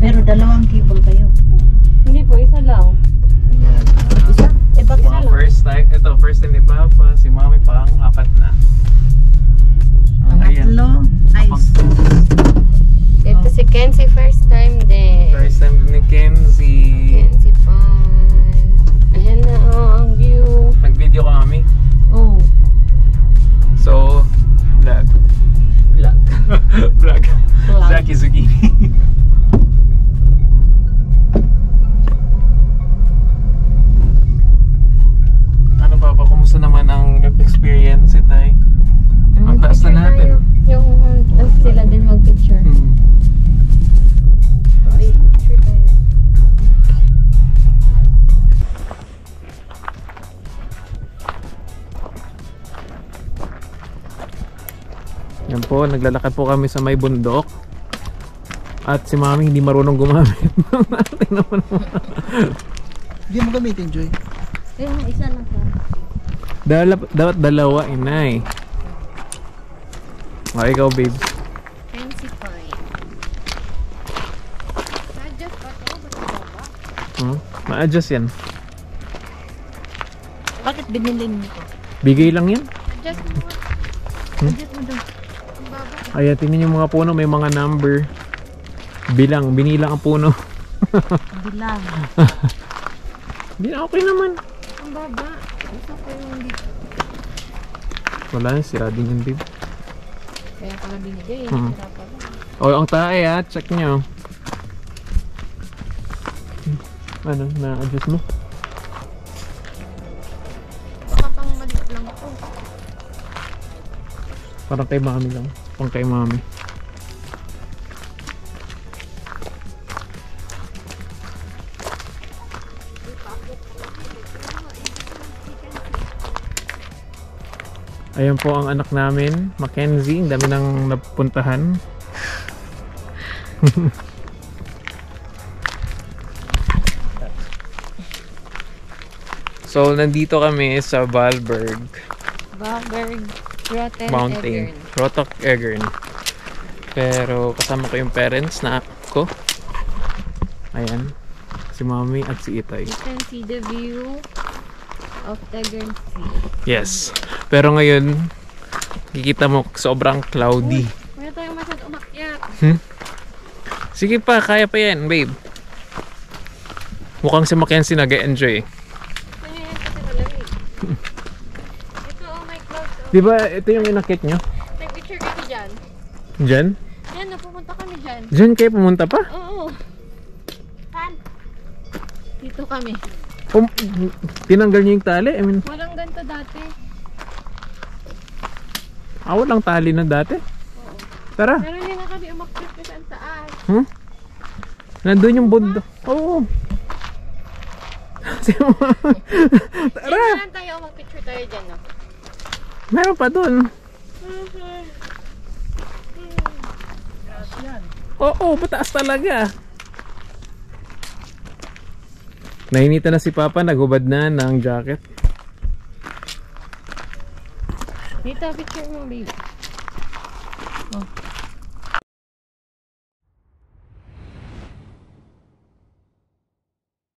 Pero dalawang cable kayo. Hindi po, isa lang. Ayan. Isa? Eh bakit Isa lang. First time, ito first time ni Papa, si Mami pa ang apat na. pangatlo? Ay, Ito si Kenzie first time din. First time din ni Kenzie. Kenzie Pan. Ayan na ang view. Nag-video ka, Mami? oh. So, vlog. Vlog. Vlog. Vlog. Zaki Zucchini. Ano Papa, kumusta naman ang experience Tay? Ang taas na natin. Yung sila din mag-picture. Wait, picture tayo. Yan po, naglalakad po kami sa may bundok. At si Mami hindi marunong gumamit. Tingnan mo. Hindi mo gamitin, Joy. Yung isa lang ka. Dapat dalawa, inay. O, ikaw, babe. Kenzie Pan. Na-adjust pa to? Ba't baba? Ma-adjust yan. Bakit binili mo ito? Bigay lang yan. Adjust mo. Adjust mo doon. Ang baba. Ayan, tingnan yung mga puno, may mga number. Binilang ang puno. Bilang. Hindi na, okay naman. Ang baba. Gusto ko yung dito. Wala na, sira din yung babe. Kaya pala binigay. Hmm. Sira pala. O, ang tae check nyo. Ano, na-adjust mo? Baka pang maliit lang ako. Parang kay Mami lang. Pang kay Mami. Ayan po ang anak namin, Mackenzie. Ang dami nang napuntahan. So, nandito kami sa Valberg Valberg Rotten Mountain. Egern. Rotok Egern. Pero kasama ko yung parents na ko. Ayan. Si Mami at si Itay. You can see the view of Egern Sea. Yes. Pero ngayon, kikita mo sobrang cloudy. Wala tayong masyad umakyat. Sige pa, kaya pa yan, babe. Mukhang si Mackenzie nag-enjoy. Ano yan kasi malamig. Ito oh my clouds. Oh. Di ba ito yung inakit nyo? Nag-picture kasi dyan. Diyan? Yan, napupunta kami dyan. Diyan kayo pumunta pa? Oo. Saan? Dito kami. Tinanggal nyo yung tali? I mean, Walang ganito dati. walang tali na dati. Oo. Tara. Pero hindi na kami umakyat kasi ang taas. Nandun yung bundok. Oo. Tara. Diyan lang tayo, mag-picture tayo dyan. No? Meron pa dun. Oo, pataas talaga. Nainita na si Papa, nagubad na ng jacket. Dito, picture mo, baby. Oh.